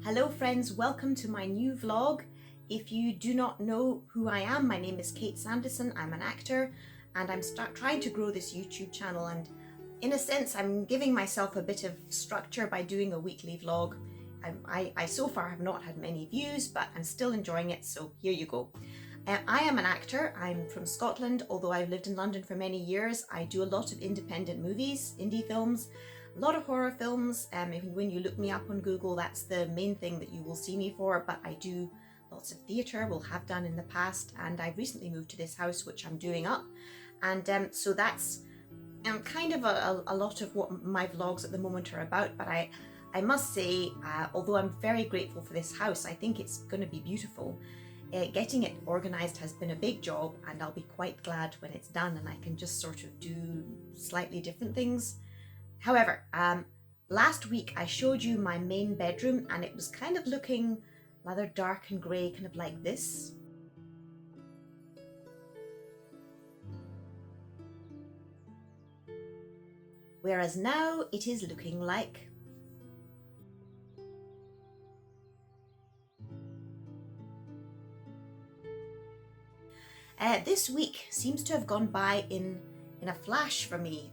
Hello friends, welcome to my new vlog. If you do not know who I am, my name is Kate Sanderson. I'm an actor and I'm trying to grow this YouTube channel, and in a sense I'm giving myself a bit of structure by doing a weekly vlog. I so far have not had many views, but I'm still enjoying it, so here you go. I am an actor. I'm from Scotland, although I've lived in London for many years. I do a lot of independent movies, indie films, a lot of horror films. Even when you look me up on Google, that's the main thing that you will see me for, but I do lots of theatre, will have done in the past, and I've recently moved to this house which I'm doing up, and so that's kind of a lot of what my vlogs at the moment are about. But I must say, although I'm very grateful for this house, I think it's going to be beautiful. Getting it organised has been a big job, and I'll be quite glad when it's done and I can just sort of do slightly different things. However, last week I showed you my main bedroom and it was kind of looking rather dark and grey, kind of like this. Whereas now it is looking like this week seems to have gone by in a flash for me.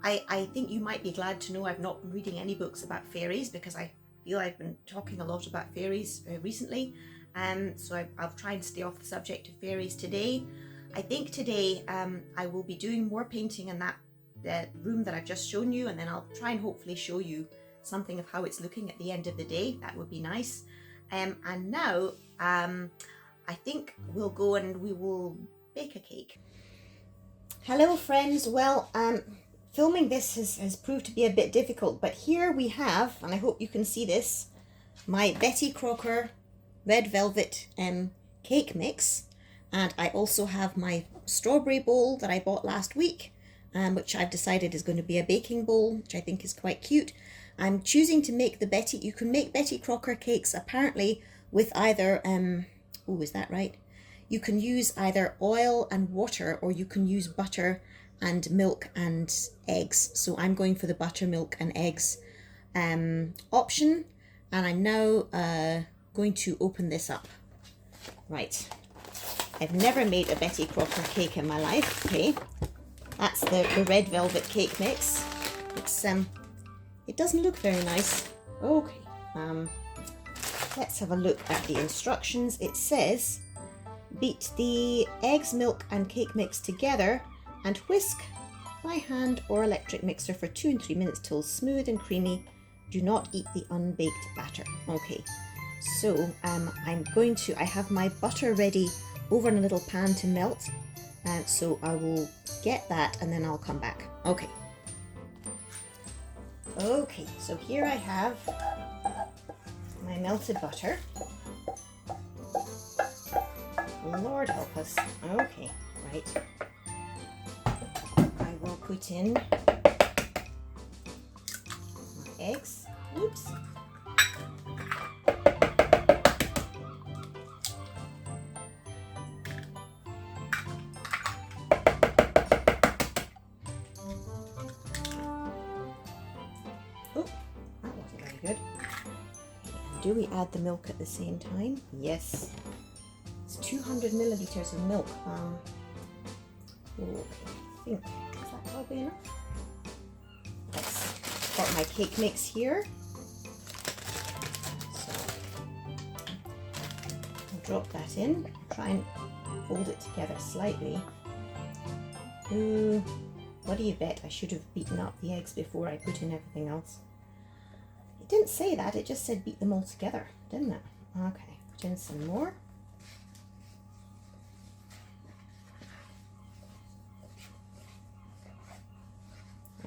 I think you might be glad to know I've not been reading any books about fairies, because I feel I've been talking a lot about fairies recently, so I'll try and stay off the subject of fairies today. I think today I will be doing more painting in that room that I've just shown you, and then I'll try and hopefully show you something of how it's looking at the end of the day. That would be nice. And now I think we'll go and we will bake a cake. Hello friends, well filming this has proved to be a bit difficult, but here we have, and I hope you can see this, my Betty Crocker red velvet cake mix, and I also have my strawberry bowl that I bought last week, which I've decided is going to be a baking bowl, which I think is quite cute. I'm choosing to make the Betty, you can make Betty Crocker cakes apparently with either, oh, is that right? You can use either oil and water, or you can use butter and milk and eggs. So I'm going for the buttermilk and eggs option, and I'm now going to open this up. Right, I've never made a Betty Crocker cake in my life. Okay, that's the red velvet cake mix. It's it doesn't look very nice. Okay, let's have a look at the instructions. It says beat the eggs, milk and cake mix together and whisk by hand or electric mixer for 2 and 3 minutes till smooth and creamy. Do not eat the unbaked batter. Okay, so I have my butter ready over in a little pan to melt, so I will get that and then I'll come back. Okay, so here I have my melted butter. Lord help us. Okay, right. I will put in my eggs. Oops. Oh, that wasn't very good. Do we add the milk at the same time? Yes. It's 200 milliliters of milk. Okay, I think, is that probably enough? Let's got my cake mix here. So I'll drop that in, try and hold it together slightly. Ooh, what do you bet? I should have beaten up the eggs before I put in everything else. It didn't say that, it just said beat them all together, didn't it? Okay, put in some more.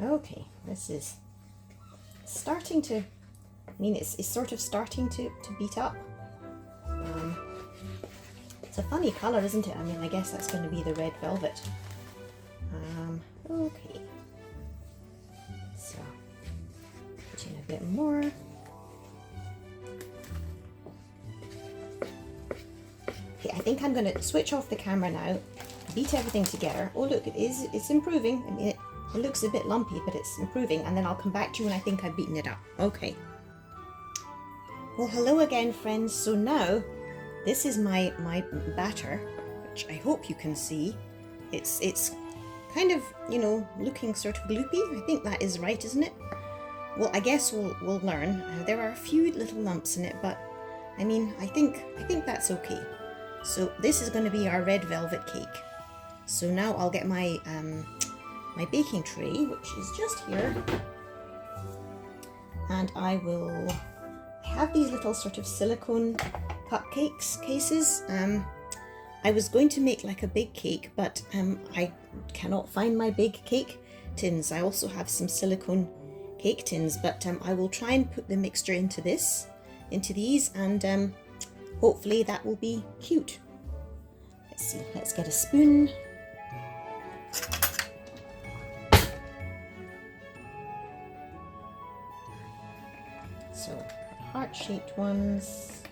Okay, this is starting to, it's sort of starting to beat up. It's a funny colour, isn't it? I mean, I guess that's going to be the red velvet. Okay, so put in a bit more. Okay, I think I'm going to switch off the camera now, beat everything together. Oh look, it's improving. I mean, it looks a bit lumpy, but it's improving, and then I'll come back to you when I think I've beaten it up. Okay. Well, hello again, friends. So now, this is my batter, which I hope you can see. It's kind of, you know, looking sort of gloopy. I think that is right, isn't it? Well, I guess we'll learn. There are a few little lumps in it, but I mean, I think that's okay. So this is going to be our red velvet cake. So now I'll get my my baking tray, which is just here, and I will have these little sort of silicone cupcakes cases. I was going to make like a big cake, but I cannot find my big cake tins. I also have some silicone cake tins, but I will try and put the mixture into these, and hopefully that will be cute. Let's see, let's get a spoon. So, heart-shaped ones,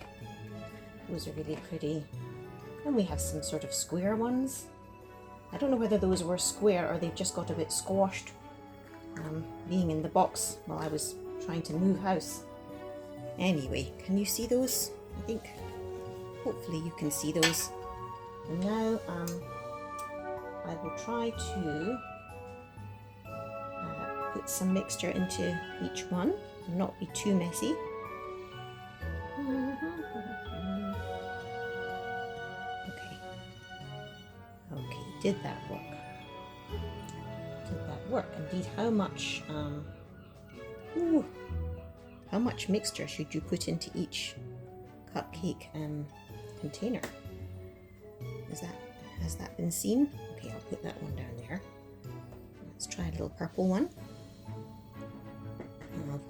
those are really pretty. And we have some sort of square ones. I don't know whether those were square or they've just got a bit squashed, being in the box while I was trying to move house. Anyway, can you see those? I think, hopefully you can see those. And now I will try to put some mixture into each one and not be too messy. Okay, did that work? Did that work? Indeed, how much mixture should you put into each cupcake container? Has that been seen? Okay, I'll put that one down there. Let's try a little purple one. And I'll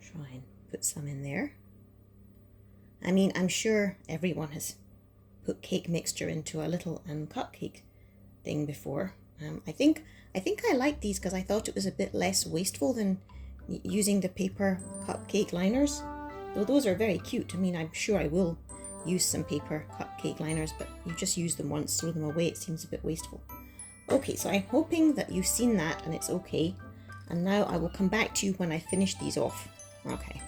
try and put some in there. I mean, I'm sure everyone has put cake mixture into a little cupcake thing before. I think I like these because I thought it was a bit less wasteful than using the paper cupcake liners. Though those are very cute. I mean, I'm sure I will use some paper cupcake liners, but you just use them once, throw them away. It seems a bit wasteful. Okay, so I'm hoping that you've seen that and it's okay. And now I will come back to you when I finish these off. Okay.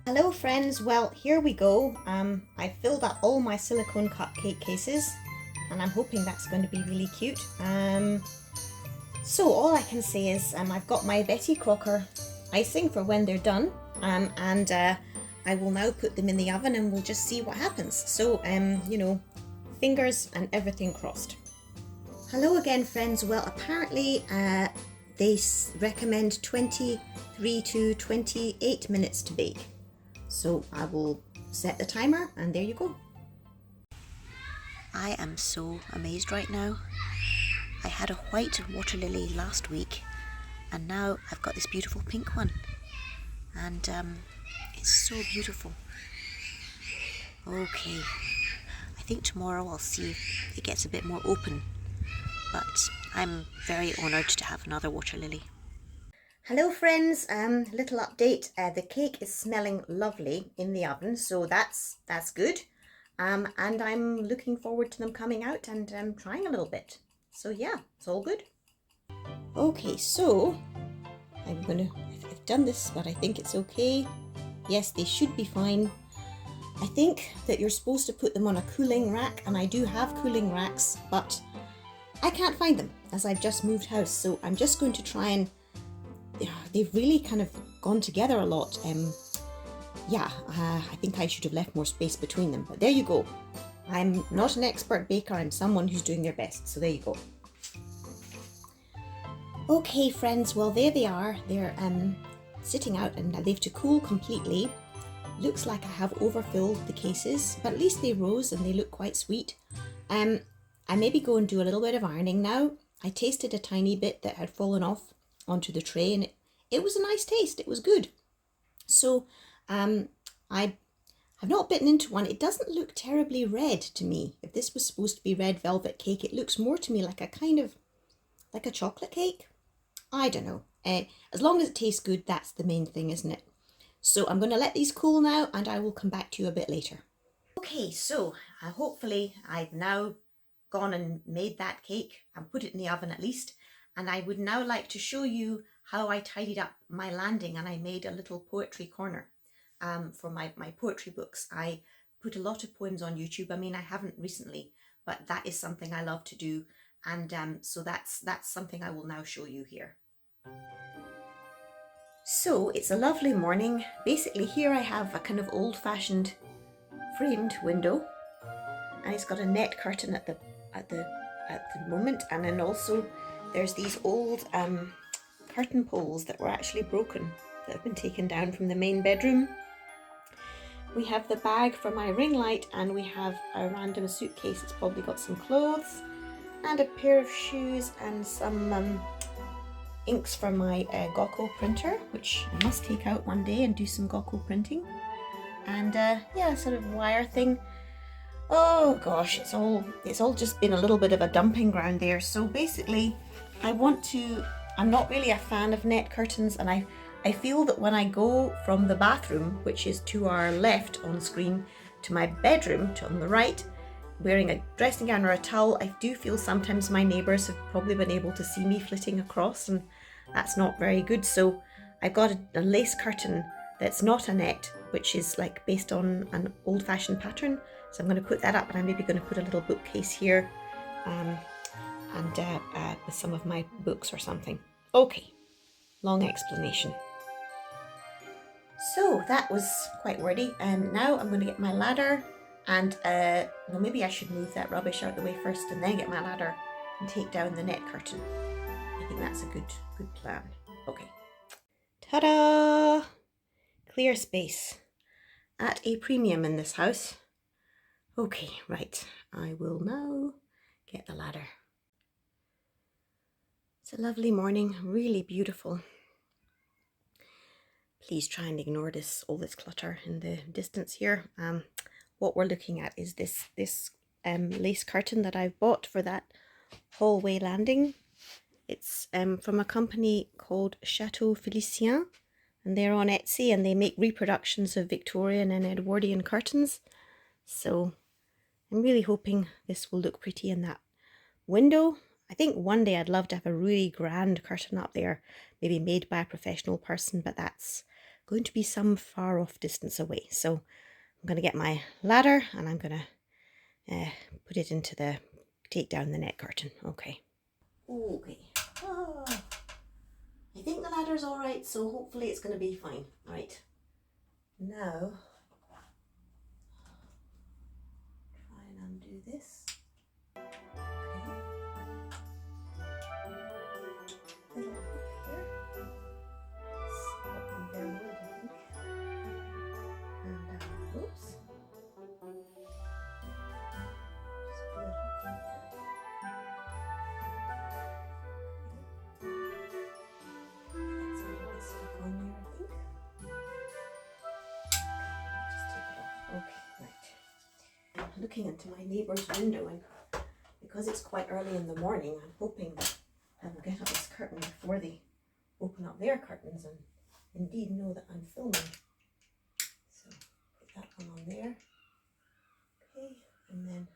Hello friends, well here we go. I filled up all my silicone cupcake cases and I'm hoping that's going to be really cute. So all I can say is I've got my Betty Crocker icing for when they're done, and I will now put them in the oven and we'll just see what happens. So you know, fingers and everything crossed. Hello again friends. Well, apparently they recommend 23 to 28 minutes to bake. So I will set the timer and there you go. I am so amazed right now. I had a white water lily last week and now I've got this beautiful pink one. And it's so beautiful. Okay, I think tomorrow I'll see if it gets a bit more open. But I'm very honoured to have another water lily. Hello friends, little update. The cake is smelling lovely in the oven, so that's good. And I'm looking forward to them coming out and trying a little bit. So yeah, it's all good. Okay, so I've done this, but I think it's okay. Yes, they should be fine. I think that you're supposed to put them on a cooling rack, and I do have cooling racks, but I can't find them as I've just moved house. So I'm just going to try and they've really kind of gone together a lot. I think I should have left more space between them, but there you go. I'm not an expert baker, I'm someone who's doing their best, so there you go. Okay friends, well there they are. They're sitting out and they've to cool completely. Looks like I have overfilled the cases, but at least they rose and they look quite sweet. I maybe go and do a little bit of ironing now. I tasted a tiny bit that had fallen off onto the tray and it was a nice taste. It was good. So I have not bitten into one. It doesn't look terribly red to me. If this was supposed to be red velvet cake, it looks more to me like a kind of like a chocolate cake. I don't know. As long as it tastes good, that's the main thing, isn't it? So I'm going to let these cool now and I will come back to you a bit later. Okay, so hopefully I've now gone and made that cake and put it in the oven at least. And I would now like to show you how I tidied up my landing and I made a little poetry corner. for my poetry books. I put a lot of poems on YouTube. I mean, I haven't recently, but that is something I love to do. And so that's something I will now show you here. So it's a lovely morning. Basically here I have a kind of old-fashioned framed window, and it's got a net curtain at the moment, and then also there's these old curtain poles that were actually broken, that have been taken down from the main bedroom. We have the bag for my ring light, and we have a random suitcase. It's probably got some clothes and a pair of shoes and some inks for my Gokko printer, which I must take out one day and do some Gokko printing. And yeah, sort of wire thing. Oh gosh, it's all just been a little bit of a dumping ground there. So basically, I'm not really a fan of net curtains, and I feel that when I go from the bathroom, which is to our left on screen, to my bedroom, on the right, wearing a dressing gown or a towel, I do feel sometimes my neighbours have probably been able to see me flitting across, and that's not very good. So I've got a lace curtain that's not a net, which is like based on an old-fashioned pattern. So I'm going to put that up, and I'm maybe going to put a little bookcase here and with some of my books or something. Okay, long explanation. So that was quite wordy, and now I'm going to get my ladder and well, maybe I should move that rubbish out the way first and then get my ladder and take down the net curtain. I think that's a good plan. Okay. Ta-da! Clear space at a premium in this house. Okay, right. I will now get the ladder. It's a lovely morning, really beautiful. Please try and ignore all this clutter in the distance here. What we're looking at is this lace curtain that I've bought for that hallway landing. It's from a company called Chateau Félicien, and they're on Etsy, and they make reproductions of Victorian and Edwardian curtains. So I'm really hoping this will look pretty in that window. I think one day I'd love to have a really grand curtain up there, maybe made by a professional person, but that's going to be some far off distance away. So I'm going to get my ladder, and I'm going to put it into take down the net curtain. Okay. Okay. Oh, I think the ladder's all right, so hopefully it's going to be fine. Right. Now, try and undo this. Looking into my neighbour's window, and because it's quite early in the morning, I'm hoping that I will get up this curtain before they open up their curtains and indeed know that I'm filming. So put that one on there. Okay, and then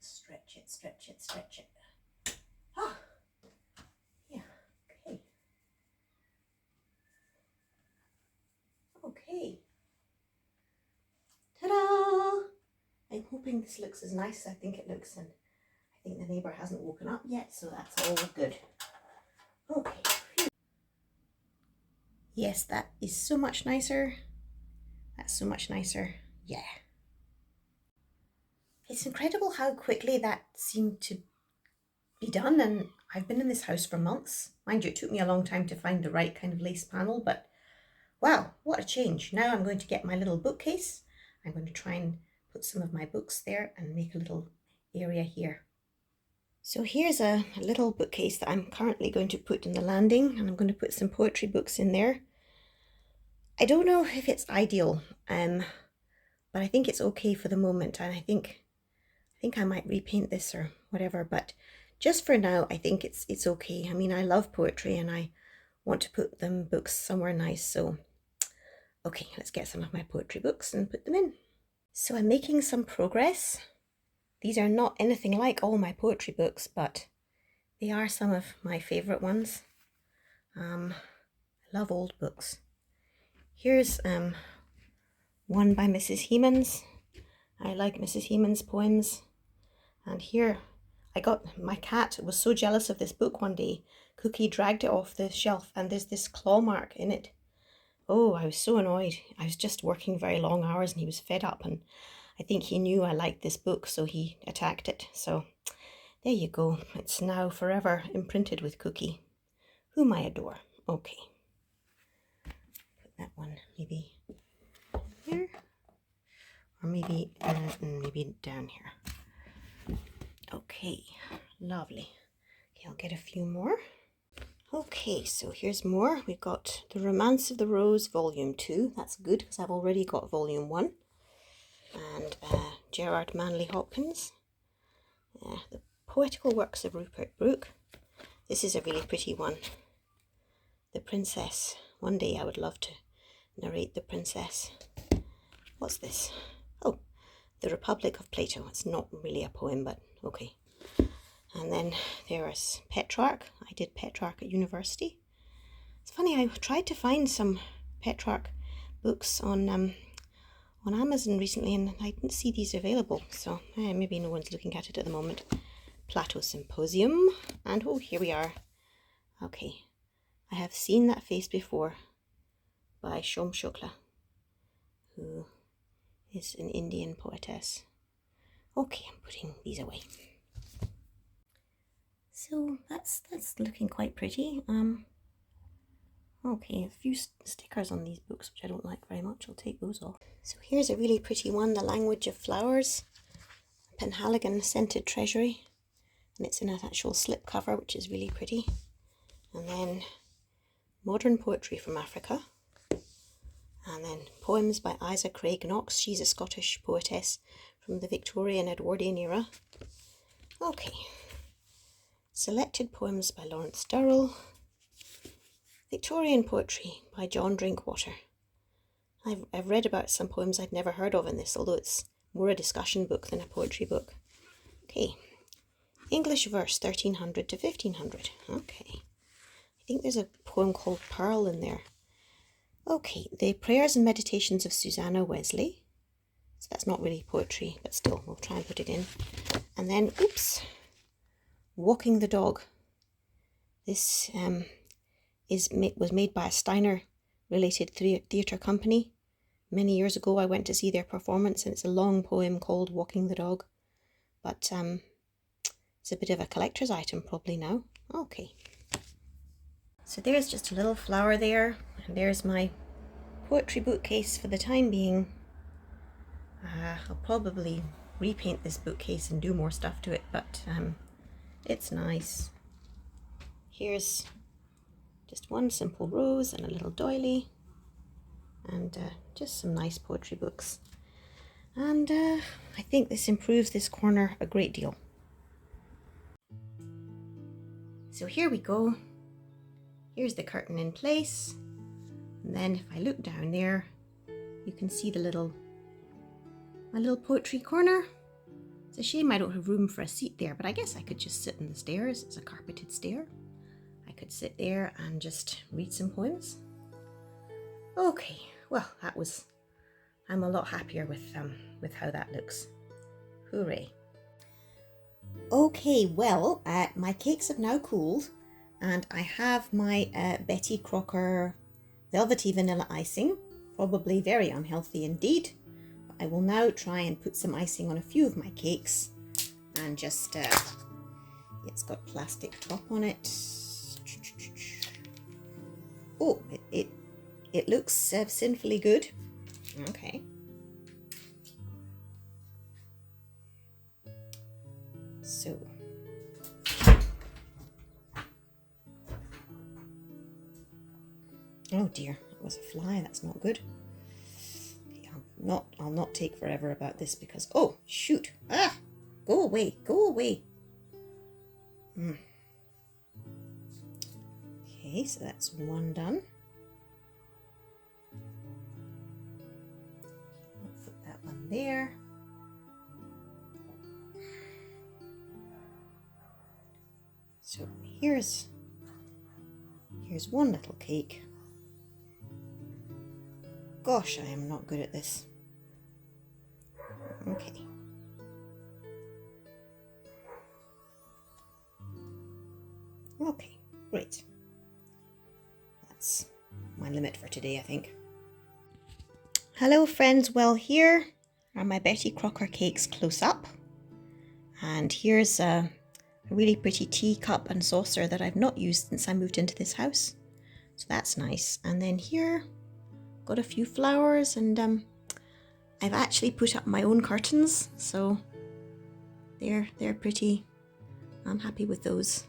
stretch it, stretch it, stretch it. Ah, yeah, okay. Okay. Ta-da! I'm hoping this looks as nice as I think it looks, and I think the neighbour hasn't woken up yet, so that's all good. Okay. Yes, that is so much nicer. That's so much nicer. Yeah. It's incredible how quickly that seemed to be done, and I've been in this house for months. Mind you, it took me a long time to find the right kind of lace panel, but wow, what a change. Now I'm going to get my little bookcase. I'm going to try and put some of my books there and make a little area here. So here's a little bookcase that I'm currently going to put in the landing, and I'm going to put some poetry books in there. I don't know if it's ideal, but I think it's okay for the moment, and I think I might repaint this or whatever, but just for now I think it's okay. I mean, I love poetry and I want to put them books somewhere nice, so okay, let's get some of my poetry books and put them in. So I'm making some progress. These are not anything like all my poetry books, but they are some of my favourite ones. I love old books. Here's one by Mrs. Hemans. I like Mrs. Hemans' poems. And here, my cat was so jealous of this book one day. Cookie dragged it off the shelf and there's this claw mark in it. Oh, I was so annoyed. I was just working very long hours and he was fed up, and I think he knew I liked this book, so he attacked it. So there you go. It's now forever imprinted with Cookie, whom I adore. Okay. Put that one maybe here, or maybe down here. Okay, lovely. Okay, I'll get a few more. Okay, so here's more. We've got The Romance of the Rose, Volume 2. That's good because I've already got Volume 1. And Gerard Manley Hopkins. The Poetical Works of Rupert Brooke. This is a really pretty one. The Princess. One day I would love to narrate The Princess. What's this? Oh, The Republic of Plato. It's not really a poem, but okay. And then there's Petrarch. I did Petrarch at university. It's funny, I tried to find some Petrarch books on Amazon recently, and I didn't see these available. So maybe no one's looking at it at the moment. Plato Symposium. And oh, here we are. Okay. I have seen that face before by Shom Shukla, who is an Indian poetess. Okay, I'm putting these away. So that's looking quite pretty. Okay, a few stickers on these books, which I don't like very much. I'll take those off. So here's a really pretty one, The Language of Flowers, Penhaligon Scented Treasury, and it's in an actual slipcover, which is really pretty. And then Modern Poetry from Africa, and then Poems by Isa Craig Knox. She's a Scottish poetess from the Victorian Edwardian era. Okay. Selected Poems by Lawrence Durrell. Victorian Poetry by John Drinkwater. I've read about some poems I'd never heard of in this, although it's more a discussion book than a poetry book. Okay. English verse 1300 to 1500. Okay. I think there's a poem called Pearl in there. Okay. The Prayers and Meditations of Susanna Wesley. So that's not really poetry, but still, we'll try and put it in. And then, oops, Walking the Dog. This was made by a Steiner-related theatre company. Many years ago I went to see their performance, and it's a long poem called Walking the Dog. But it's a bit of a collector's item probably now. Okay. So there's just a little flower there, and there's my poetry bookcase for the time being. I'll probably repaint this bookcase and do more stuff to it, but it's nice. Here's just one simple rose and a little doily, and just some nice poetry books. And I think this improves this corner a great deal. So here we go. Here's the curtain in place. And then if I look down there, you can see my little poetry corner. It's a shame I don't have room for a seat there, but I guess I could just sit on the stairs. It's a carpeted stair. I could sit there and just read some poems. Okay, well, I'm a lot happier with how that looks. Hooray. Okay, well, my cakes have now cooled, and I have my Betty Crocker velvety vanilla icing, probably very unhealthy indeed. But I will now try and put some icing on a few of my cakes, and just, it's got plastic top on it. Oh, it looks sinfully good. Okay. So. Oh dear, it was a fly. That's not good. Okay, I'll not take forever about this because, oh shoot! Ah, go away, go away. Okay, so that's one done. I'll put that one there. So here's one little cake. Gosh, I am not good at this. Okay. Okay, great. That's my limit for today, I think. Hello friends, well here are my Betty Crocker cakes close up. And here's a really pretty teacup and saucer that I've not used since I moved into this house. So that's nice. And then here, got a few flowers, and I've actually put up my own curtains, so they're pretty. I'm happy with those.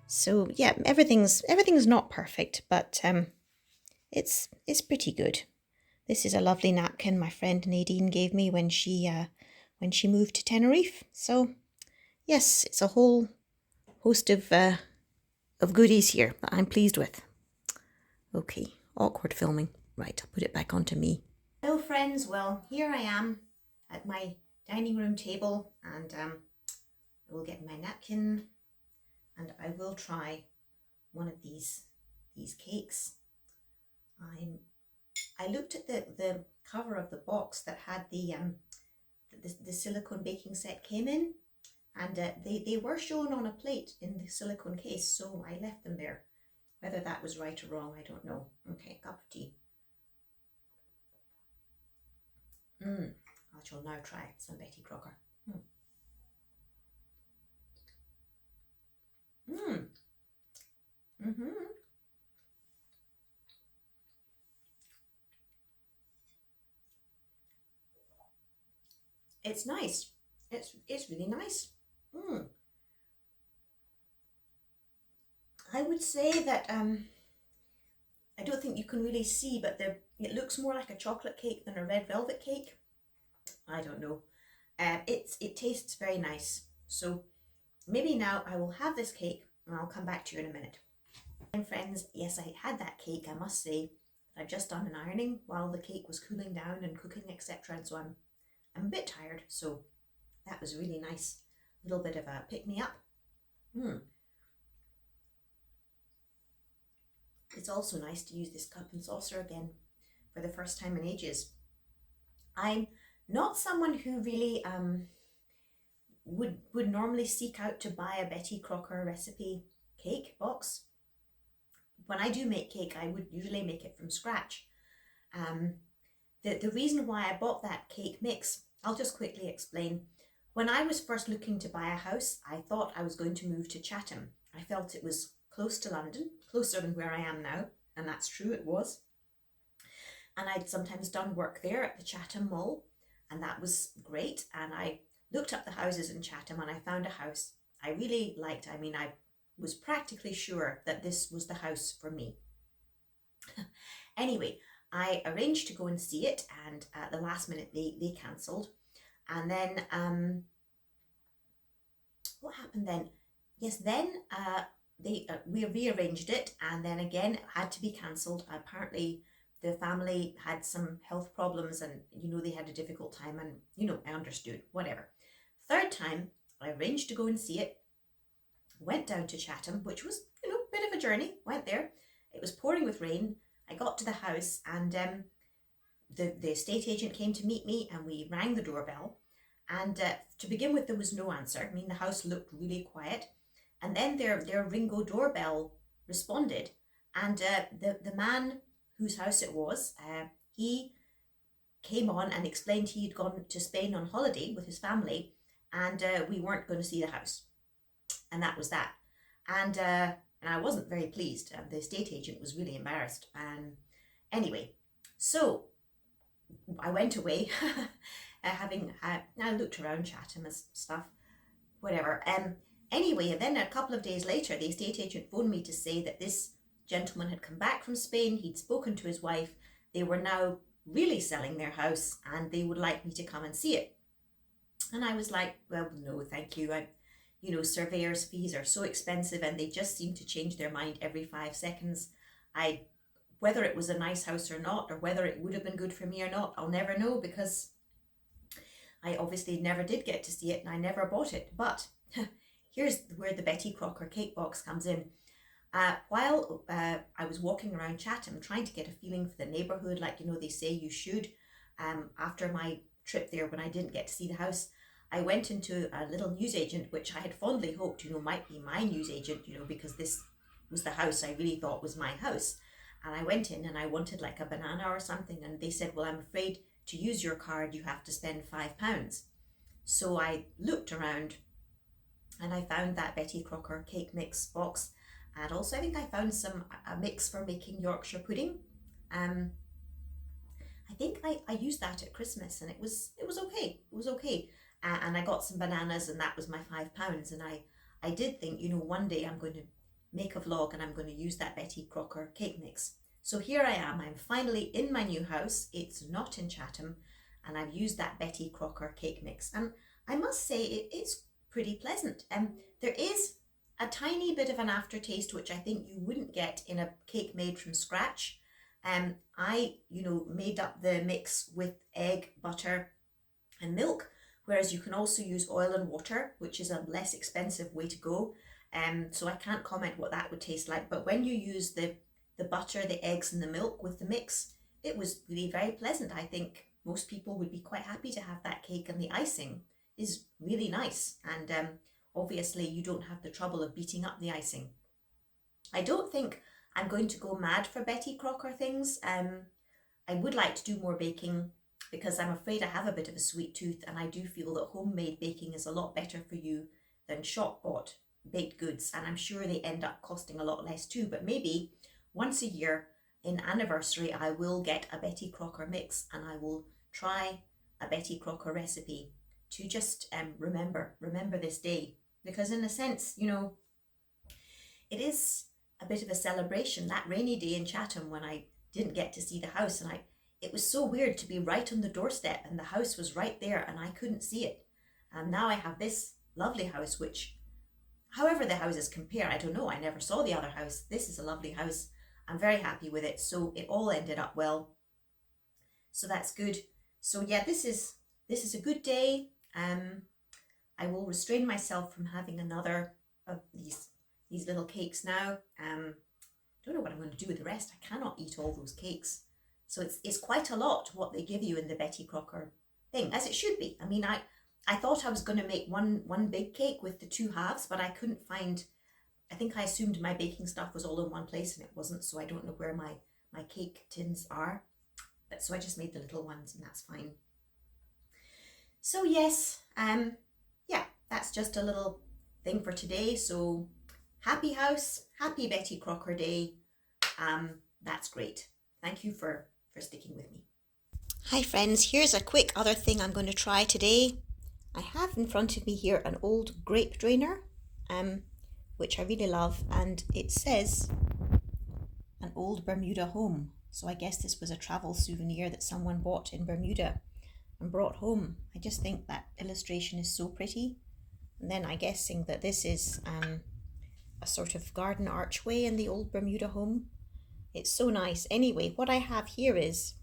So yeah, everything's not perfect, but it's pretty good. This is a lovely napkin my friend Nadine gave me when she moved to Tenerife. So yes, it's a whole host of goodies here that I'm pleased with. Okay, awkward filming. Right, I'll put it back onto me. Hello friends, well here I am at my dining room table, and I will get my napkin and I will try one of these cakes. I looked at the cover of the box that had the silicone baking set came in, and they were shown on a plate in the silicone case, so I left them there. Whether that was right or wrong, I don't know. Okay, cup of tea. I shall now try some Betty Crocker. It's nice. It's really nice. I would say that I don't think you can really see, but it looks more like a chocolate cake than a red velvet cake. I don't know. It tastes very nice. So maybe now I will have this cake and I'll come back to you in a minute. And friends, yes, I had that cake. I must say, I've just done an ironing while the cake was cooling down and cooking, etc. And so I'm a bit tired. So that was really nice. A little bit of a pick me up. It's also nice to use this cup and saucer again for the first time in ages. I'm not someone who really would normally seek out to buy a Betty Crocker recipe cake box. When I do make cake, I would usually make it from scratch. The reason why I bought that cake mix, I'll just quickly explain. When I was first looking to buy a house, I thought I was going to move to Chatham. I felt it was close to London, closer than where I am now, and that's true, it was. And I'd sometimes done work there at the Chatham Mall, and that was great. And I looked up the houses in Chatham and I found a house I really liked. I mean, I was practically sure that this was the house for me. Anyway, I arranged to go and see it, and at the last minute they cancelled. And then what happened then? Yes, then we rearranged it, and then again it had to be cancelled. Apparently the family had some health problems, and they had a difficult time, and I understood, whatever. Third time I arranged to go and see it, went down to Chatham, which was a bit of a journey. Went there, it was pouring with rain. I got to the house, and the estate agent came to meet me, and we rang the doorbell, and to begin with there was no answer. I mean, the house looked really quiet, and then their Ringo doorbell responded, and the man whose house it was, he came on and explained he had gone to Spain on holiday with his family, and we weren't going to see the house, and that was that. And I wasn't very pleased. The estate agent was really embarrassed. Anyway, so I went away, I looked around Chatham and stuff, whatever. Anyway, and then a couple of days later, the estate agent phoned me to say that this gentleman had come back from Spain. He'd spoken to his wife. They were now really selling their house, and they would like me to come and see it. And I was like, well, no, thank you. Surveyors' fees are so expensive, and they just seem to change their mind every 5 seconds. Whether it was a nice house or not, or whether it would have been good for me or not, I'll never know, because I obviously never did get to see it, and I never bought it. But here's where the Betty Crocker cake box comes in. While I was walking around Chatham trying to get a feeling for the neighbourhood, like they say you should, after my trip there when I didn't get to see the house, I went into a little newsagent, which I had fondly hoped, might be my newsagent, because this was the house I really thought was my house. And I went in and I wanted like a banana or something, and they said, well, I'm afraid to use your card you have to spend £5. So I looked around and I found that Betty Crocker cake mix box, and also I think I found a mix for making Yorkshire pudding. I think I used that at Christmas, and it was okay. It was okay. And I got some bananas, and that was my £5. And I did think, one day I'm going to make a vlog and I'm going to use that Betty Crocker cake mix. So here I am. I'm finally in my new house. It's not in Chatham, and I've used that Betty Crocker cake mix. And I must say it's pretty pleasant. There is a tiny bit of an aftertaste, which I think you wouldn't get in a cake made from scratch. I, made up the mix with egg, butter and milk, whereas you can also use oil and water, which is a less expensive way to go. So I can't comment what that would taste like, but when you use the butter, the eggs and the milk with the mix, it was really very pleasant. I think most people would be quite happy to have that cake, and the icing is really nice. And obviously you don't have the trouble of beating up the icing. I don't think I'm going to go mad for Betty Crocker things. I would like to do more baking, because I'm afraid I have a bit of a sweet tooth, and I do feel that homemade baking is a lot better for you than shop bought baked goods, and I'm sure they end up costing a lot less too. But maybe once a year in anniversary I will get a Betty Crocker mix, and I will try a Betty Crocker recipe to just remember this day, because in a sense, it is a bit of a celebration. That rainy day in Chatham when I didn't get to see the house, and it was so weird to be right on the doorstep and the house was right there and I couldn't see it. And now I have this lovely house, which, however the houses compare, I don't know, I never saw the other house. This is a lovely house. I'm very happy with it. So it all ended up well. So that's good. So yeah, this is a good day. I will restrain myself from having another of these little cakes now. Don't know what I'm going to do with the rest. I cannot eat all those cakes. So it's quite a lot what they give you in the Betty Crocker thing, as it should be. I mean, I thought I was going to make one big cake with the two halves, but I couldn't find, I think I assumed my baking stuff was all in one place and it wasn't, so I don't know where my cake tins are. But so I just made the little ones, and that's fine. So yes, yeah, that's just a little thing for today. So happy house, happy Betty Crocker day. That's great. Thank you for sticking with me. Hi friends, here's a quick other thing I'm going to try today. I have in front of me here an old grape drainer, which I really love, and it says an old Bermuda home. So I guess this was a travel souvenir that someone bought in Bermuda and brought home. I just think that illustration is so pretty. And then I'm guessing that this is a sort of garden archway in the old Bermuda home. It's so nice. Anyway, what I have here is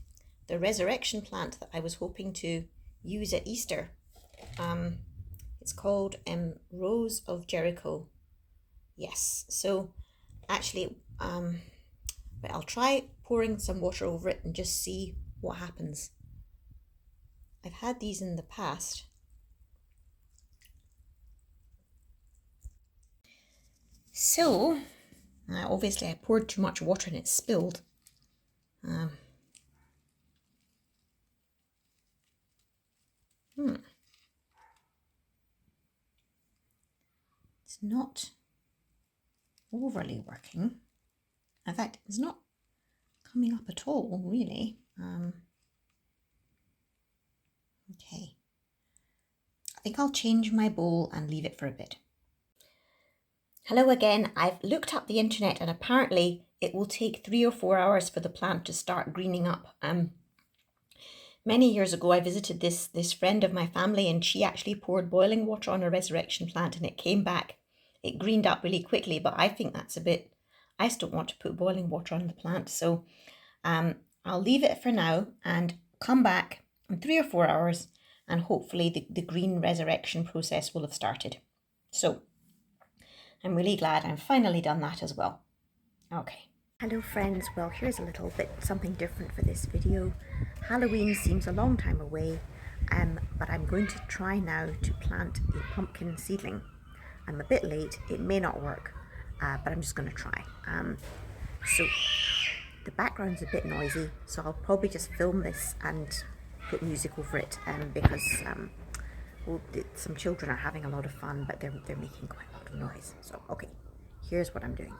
the resurrection plant that I was hoping to use at Easter. It's called Rose of Jericho. Yes, so actually, but I'll try pouring some water over it and just see what happens. I've had these in the past. So, obviously I poured too much water and it spilled. It's not overly working. In fact, it's not coming up at all, really. Okay. I think I'll change my bowl and leave it for a bit. Hello again. I've looked up the internet and apparently it will take 3 or 4 hours for the plant to start greening up. Many years ago I visited this friend of my family, and she actually poured boiling water on a resurrection plant and it came back. It greened up really quickly, but I think that's a bit, I still want to put boiling water on the plant. So I'll leave it for now and come back in 3 or 4 hours, and hopefully the green resurrection process will have started. So I'm really glad I'm finally done that as well. Okay. Hello friends, well here's a little bit something different for this video. Halloween seems a long time away, But I'm going to try now to plant a pumpkin seedling. I'm a bit late, it may not work, but I'm just going to try. So the background's a bit noisy, so I'll probably just film this and put music over it, because well, some children are having a lot of fun, but they're making quite a lot of noise. So okay, here's what I'm doing.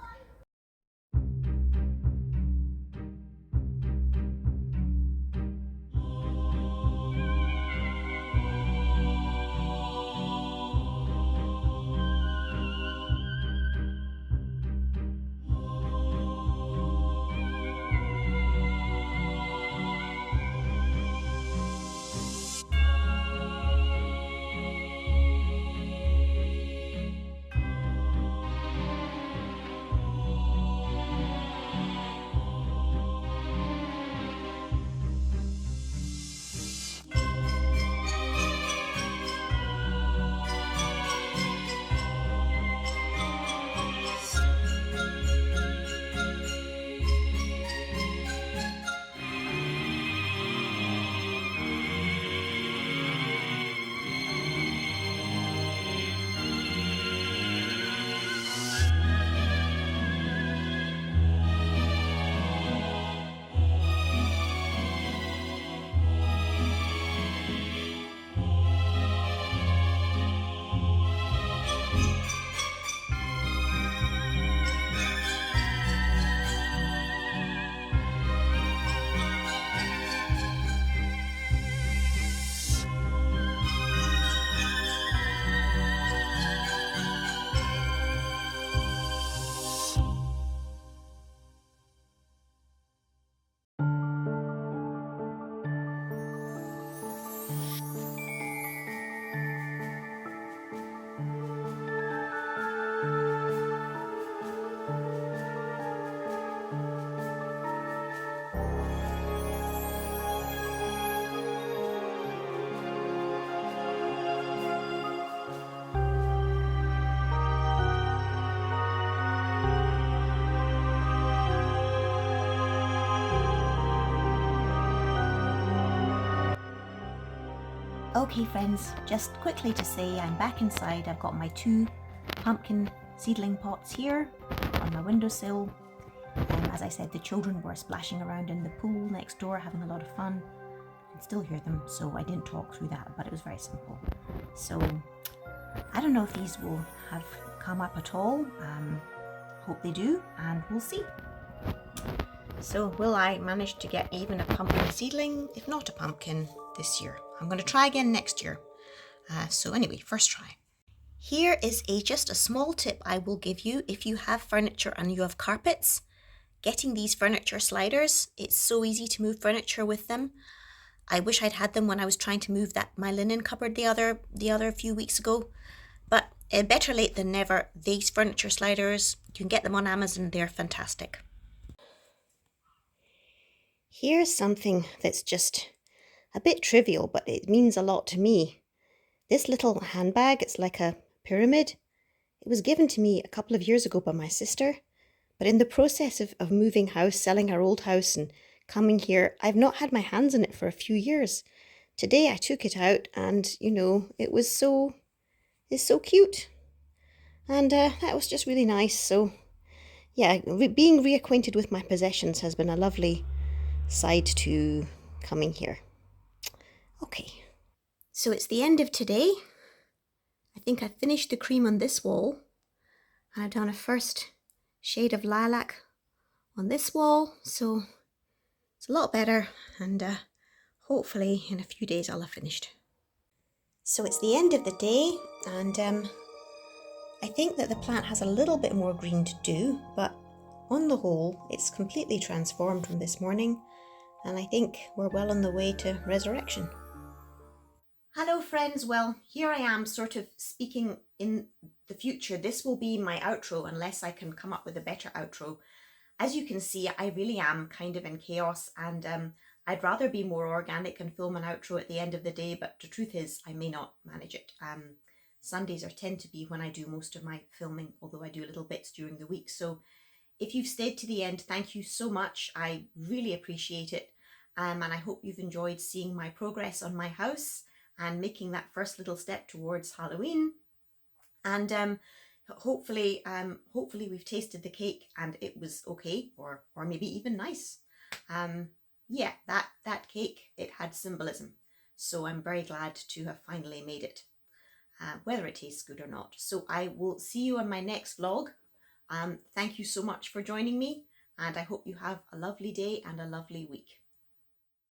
Okay friends, just quickly to say I'm back inside. I've got my 2 pumpkin seedling pots here on my windowsill. As I said, the children were splashing around in the pool next door having a lot of fun. I can still hear them, so I didn't talk through that, but it was very simple. So I don't know if these will have come up at all. Hope they do, and we'll see. So will I manage to get even a pumpkin seedling, if not a pumpkin, this year? I'm going to try again next year. So anyway, first try. Here is just a small tip I will give you if you have furniture and you have carpets. Getting these furniture sliders, it's so easy to move furniture with them. I wish I'd had them when I was trying to move my linen cupboard the other few weeks ago. But better late than never. These furniture sliders, you can get them on Amazon, they're fantastic. Here's something that's just a bit trivial, but it means a lot to me. This little handbag, it's like a pyramid. It was given to me a couple of years ago by my sister, but in the process of moving house, selling our old house and coming here, I've not had my hands in it for a few years. Today I took it out and, it's so cute. And that was just really nice. So yeah, being reacquainted with my possessions has been a lovely side to coming here. Okay, so it's the end of today. I think I've finished the cream on this wall, and I've done a first shade of lilac on this wall, so it's a lot better, and hopefully in a few days I'll have finished. So it's the end of the day, and I think that the plant has a little bit more green to do, but on the whole it's completely transformed from this morning, and I think we're well on the way to resurrection. Hello friends, well here I am sort of speaking in the future. This will be my outro unless I can come up with a better outro. As you can see, I really am kind of in chaos, and I'd rather be more organic and film an outro at the end of the day, but the truth is I may not manage it. Sundays tend to be when I do most of my filming, although I do little bits during the week. So if you've stayed to the end, thank you so much. I really appreciate it. And I hope you've enjoyed seeing my progress on my house. and making that first little step towards Halloween. And hopefully we've tasted the cake and it was okay, or maybe even nice. Yeah, that cake, it had symbolism, so I'm very glad to have finally made it, whether it tastes good or not. So I will see you on my next vlog. Thank you so much for joining me, and I hope you have a lovely day and a lovely week.